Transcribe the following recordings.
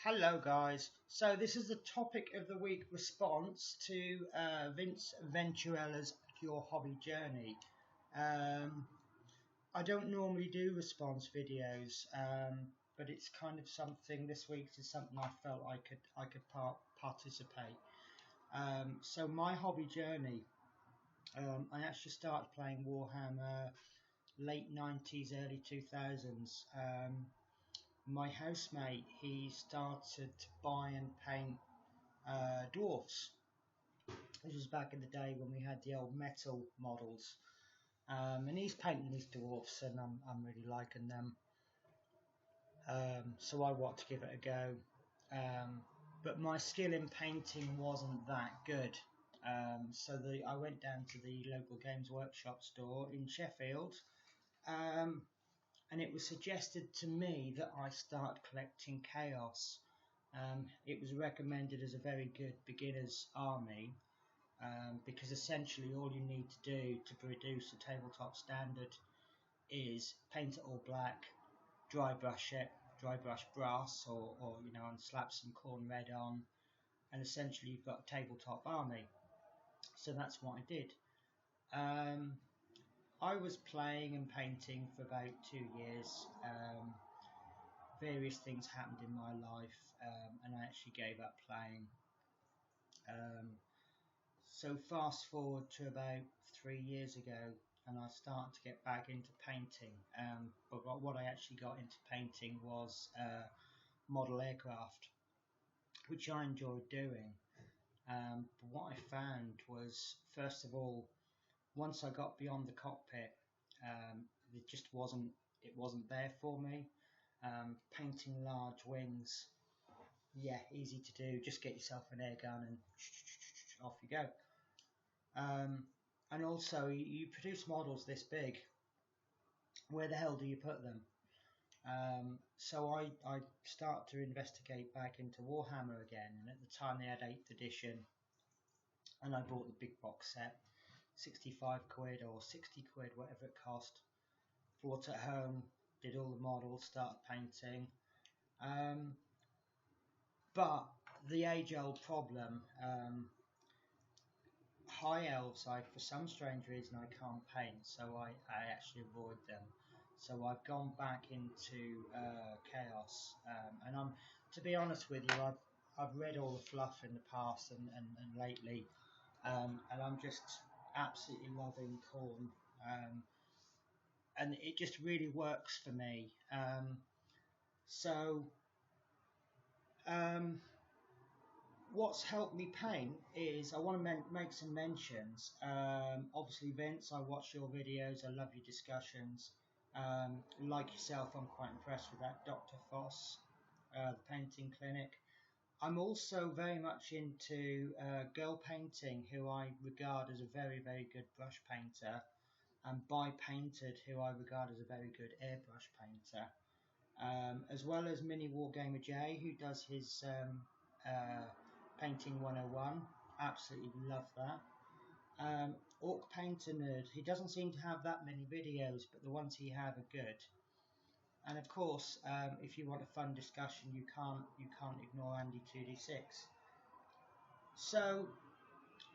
Hello guys, so this is the topic of the week response to Ventuella's Your Hobby Journey. I don't normally do response videos, but it's kind of something, this week's is something I felt I could participate. So my hobby journey, I actually started playing Warhammer late 90s, early 2000s. My housemate, he started to buy and paint dwarfs. This was back in the day when we had the old metal models, and he's painting these dwarfs, and I'm really liking them. So I want to give it a go, but my skill in painting wasn't that good. So I went down to the local Games Workshop store in Sheffield, and it was suggested to me that I start collecting Chaos. It was recommended as a very good beginner's army, because essentially all you need to do to produce a tabletop standard is paint it all black, dry brush brass, or and slap some corn red on, and essentially you've got a tabletop army. So that's what I did. I was playing and painting for about 2 years. Various things happened in my life, and I actually gave up playing. So fast forward to about 3 years ago, and I started to get back into painting. But what I actually got into painting was model aircraft, which I enjoyed doing. But what I found was, first of all, once I got beyond the cockpit, it just wasn't there for me. Painting large wings, yeah, easy to do. Just get yourself an air gun and off you go. And also, you produce models this big. Where the hell do you put them? So I start to investigate back into Warhammer again, and at the time they had 8th edition, and I bought the big box set, 65 quid or 60 quid, whatever it cost. Brought it home, did all the models, started painting. But the age-old problem, high elves, for some strange reason I can't paint, so I actually avoid them. So I've gone back into Chaos, and to be honest with you, I've read all the fluff in the past and lately, and I'm just absolutely loving Khorne, and it just really works for me. What's helped me paint is I want to make some mentions. Obviously, Vince, I watch your videos. I love your discussions. Like yourself, I'm quite impressed with that Dr. Foss, the painting clinic. I'm also very much into Girl Painting, who I regard as a very, very good brush painter, and By Painted, who I regard as a very good airbrush painter, as well as Mini Wargamer J, who does his Painting 101. Absolutely love that. Orc Painter Nerd, he doesn't seem to have that many videos, but the ones he have are good. And of course, if you want a fun discussion, you can't ignore Andy 2D6. So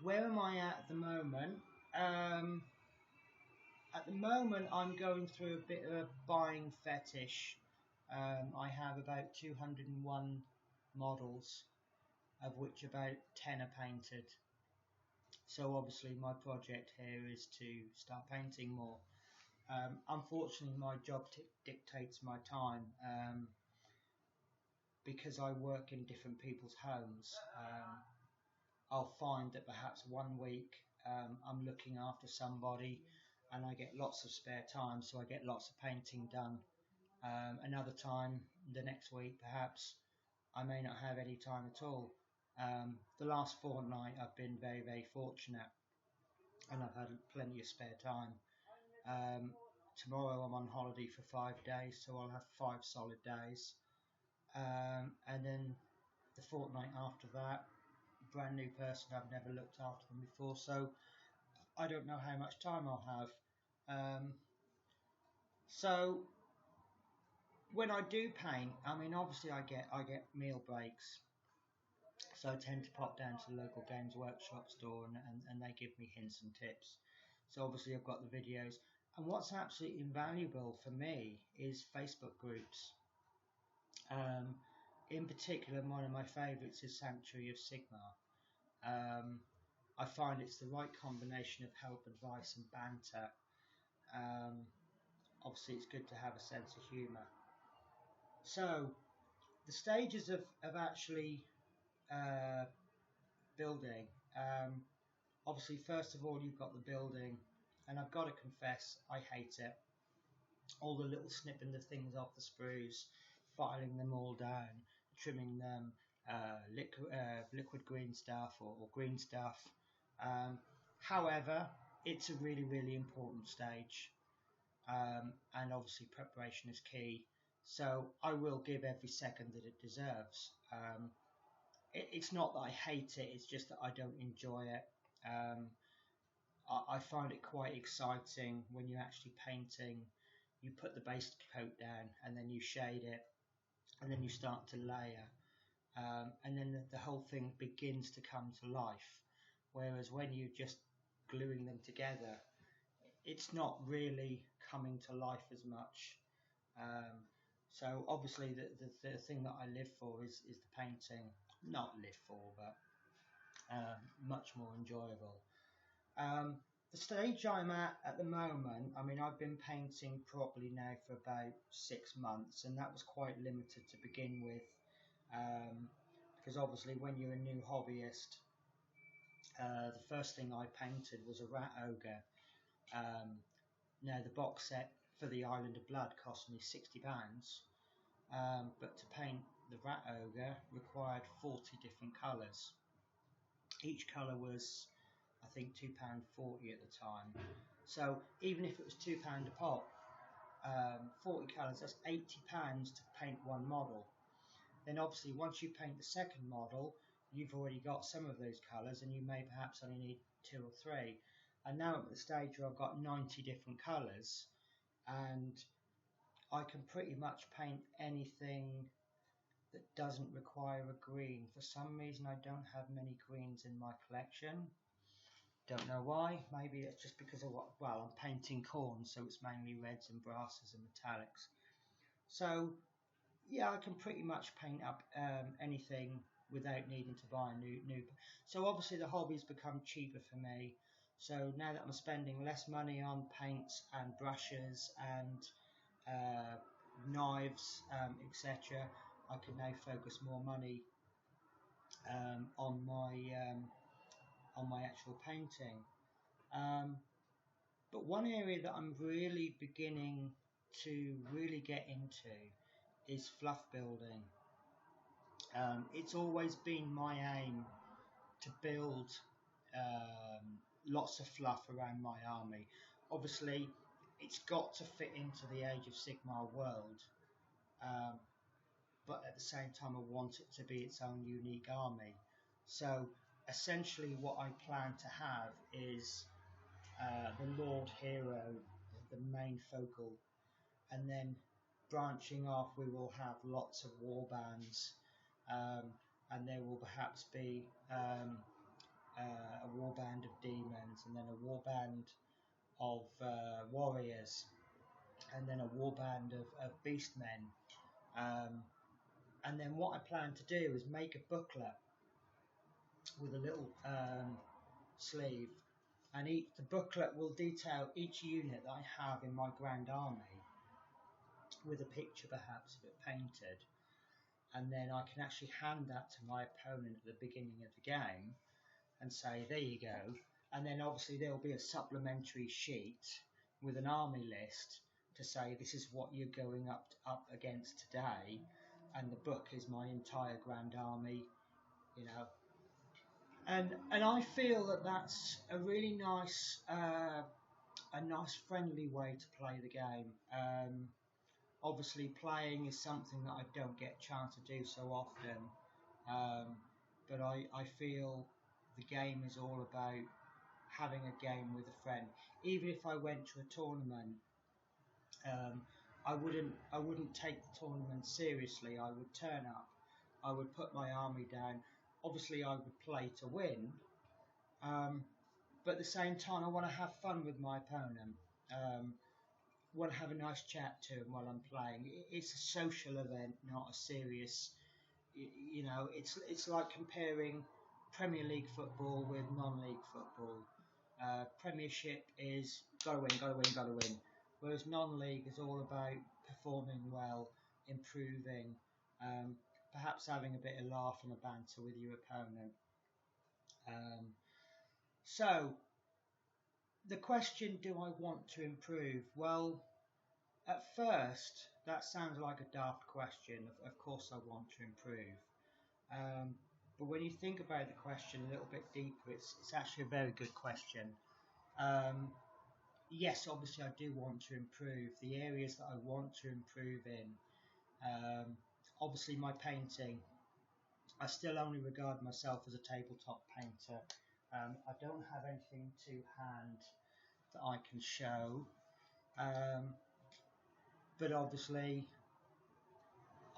where am I at the moment? At the moment, I'm going through a bit of a buying fetish. I have about 201 models, of which about 10 are painted. So obviously my project here is to start painting more. Unfortunately, my job dictates my time, because I work in different people's homes. I'll find that perhaps one week I'm looking after somebody and I get lots of spare time, so I get lots of painting done. Another time, the next week perhaps, I may not have any time at all. The last fortnight I've been very, very fortunate, and I've had plenty of spare time. Tomorrow I'm on holiday for 5 days, so I'll have 5 solid days. And then the fortnight after that, brand new person, I've never looked after them before, so I don't know how much time I'll have. So when I do paint, I mean, obviously I get meal breaks, so I tend to pop down to the local Games Workshop store, and they give me hints and tips. So obviously I've got the videos, and what's absolutely invaluable for me is Facebook groups. Um, in particular, one of my favourites is Sanctuary of Sigmar. Um, I find it's the right combination of help, advice, and banter. Um, Obviously, it's good to have a sense of humour. So, the stages of actually building. Obviously, first of all, you've got the building, and I've got to confess, I hate it. All the little snipping the things off the sprues, filing them all down, trimming them, liquid green stuff or green stuff. However, it's a really, really important stage, and obviously preparation is key. So I will give every second that it deserves. It's not that I hate it, it's just that I don't enjoy it. Um, I find it quite exciting when you're actually painting. You put the base coat down and then you shade it and then you start to layer. And then the whole thing begins to come to life. Whereas when you're just gluing them together, it's not really coming to life as much. So obviously the thing that I live for is the painting. Not live for, but much more enjoyable. Um, the stage I'm at the moment, I mean, I've been painting properly now for about 6 months, and that was quite limited to begin with, because obviously when you're a new hobbyist, the first thing I painted was a rat ogre. Now the box set for the Island of Blood cost me £60, but to paint the rat ogre required 40 different colours. Each colour was, I think, £2.40 at the time. So even if it was £2 a pop, 40 colours, that's £80 to paint one model. Then obviously once you paint the second model, you've already got some of those colours, and you may perhaps only need 2 or 3. And now I'm at the stage where I've got 90 different colours, and I can pretty much paint anything that doesn't require a green. For some reason I don't have many greens in my collection. Don't know why. Maybe it's just because of what, well, I'm painting corn, so it's mainly reds and brasses and metallics. So yeah, I can pretty much paint up anything without needing to buy a new. So obviously the hobby's become cheaper for me. So now that I'm spending less money on paints and brushes and knives, etc., I can now focus more money on my actual painting. But one area that I'm really beginning to really get into is fluff building. It's always been my aim to build lots of fluff around my army. Obviously, it's got to fit into the Age of Sigmar world, but at the same time I want it to be its own unique army. So essentially what I plan to have is the Lord Hero, the main focal, and then branching off we will have lots of war bands, and there will perhaps be a war band of demons, and then a war band of warriors, and then a war band of beastmen. And then what I plan to do is make a booklet with a little sleeve, and the booklet will detail each unit that I have in my Grand Army, with a picture perhaps of it painted, and then I can actually hand that to my opponent at the beginning of the game and say, there you go. And then obviously there will be a supplementary sheet with an army list to say this is what you're going up against today, and the book is my entire Grand Army, you know. And I feel that that's a really nice friendly way to play the game. Obviously playing is something that I don't get a chance to do so often, but I feel the game is all about having a game with a friend. Even if I went to a tournament, I wouldn't take the tournament seriously. I would turn up, I would put my army down. Obviously, I would play to win, but at the same time, I want to have fun with my opponent. Want to have a nice chat to him while I'm playing. It's a social event, not a serious. You know, it's like comparing Premier League football with non-league football. Premiership is gotta win, gotta win, gotta win, whereas non-league is all about performing well, improving, um, perhaps having a bit of laugh and a banter with your opponent. Um, so the question, do I want to improve? Well, at first, that sounds like a daft question. Of course, I want to improve. Um, but when you think about the question a little bit deeper, it's actually a very good question. Um, yes, obviously, I do want to improve. The areas that I want to improve in, um, obviously, my painting. I still only regard myself as a tabletop painter. I don't have anything to hand that I can show. Um, but obviously,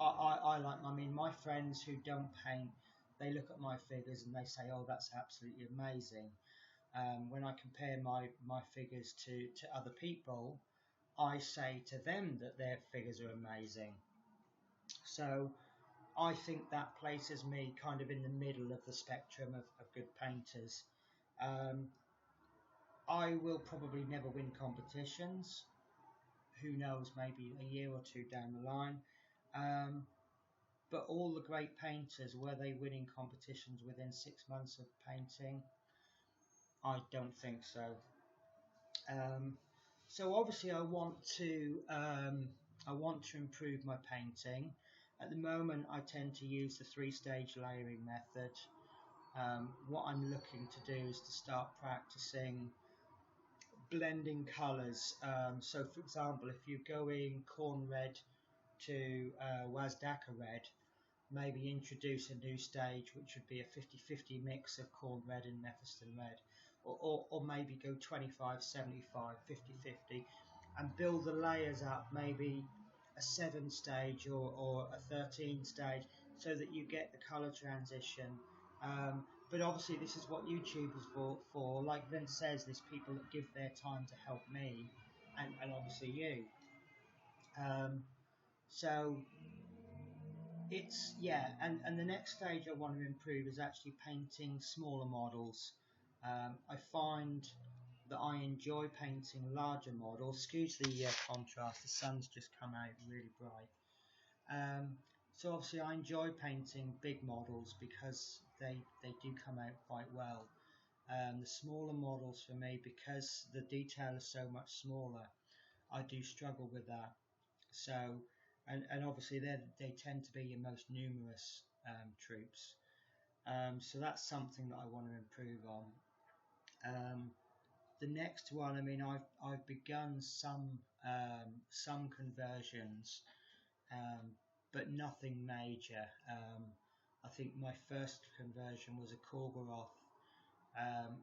I mean, my friends who don't paint, they look at my figures and they say, oh, that's absolutely amazing. When I compare my figures to other people, I say to them that their figures are amazing. So I think that places me kind of in the middle of the spectrum of good painters. Um, I will probably never win competitions. Who knows, maybe a year or two down the line. Um, but all the great painters, were they winning competitions within 6 months of painting? I don't think so. Um, so obviously, I want to improve my painting. At the moment, I tend to use the three-stage layering method. What I'm looking to do is to start practicing blending colours. So, for example, if you're going corn red to Wazdaka red, maybe introduce a new stage which would be a 50-50 mix of corn red and Mephiston red, or maybe go 25-75, 50-50, and build the layers up, maybe a 7 stage or a 13 stage, so that you get the colour transition. But obviously this is what YouTube is for. Like Vince says, there's people that give their time to help me, and obviously you. So it's, yeah, and the next stage I want to improve is actually painting smaller models. I find that I enjoy painting larger models. Excuse the contrast, the sun's just come out really bright. So obviously I enjoy painting big models because they do come out quite well. The smaller models for me, because the detail is so much smaller, I do struggle with that. So, and obviously they tend to be your most numerous troops. So that's something that I want to improve on. The next one, I mean, I've begun some conversions, but nothing major. I think my first conversion was a Korgoroth,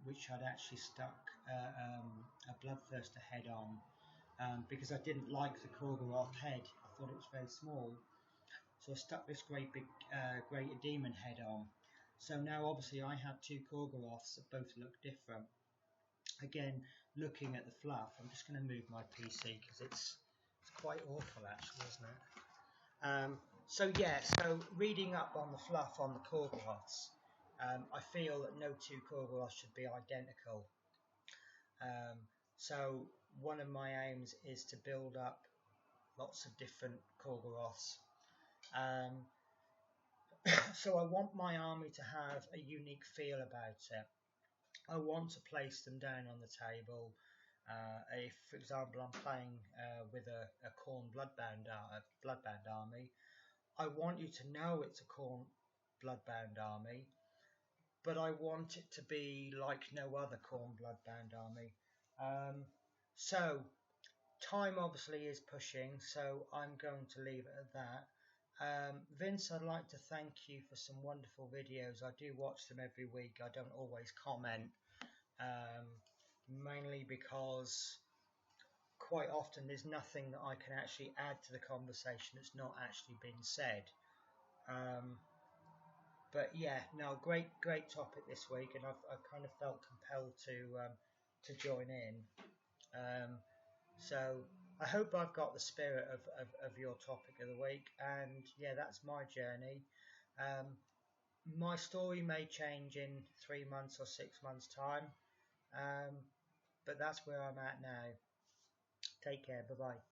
which I'd actually stuck a Bloodthirster head on, because I didn't like the Korgoroth head. I thought it was very small, so I stuck this great big Greater Demon head on. So now obviously I have two Korgoroths that both look different. Again, looking at the fluff, I'm just going to move my PC because it's quite awful actually, isn't it? So yeah, so reading up on the fluff on the Korgoroths, I feel that no two Korgoroths should be identical. So one of my aims is to build up lots of different Korgoroths. So I want my army to have a unique feel about it. I want to place them down on the table. If, for example, I'm playing with a Khorne Bloodbound army, I want you to know it's a Khorne Bloodbound army, but I want it to be like no other Khorne Bloodbound army. So time obviously is pushing, so I'm going to leave it at that. Vince, I'd like to thank you for some wonderful videos. I do watch them every week. I don't always comment, mainly because quite often there's nothing that I can actually add to the conversation that's not actually been said. But yeah, no, great topic this week, and I've kind of felt compelled to join in. So I hope I've got the spirit of your topic of the week, and yeah, that's my journey. My story may change in 3 months or 6 months' time, but that's where I'm at now. Take care. Bye bye.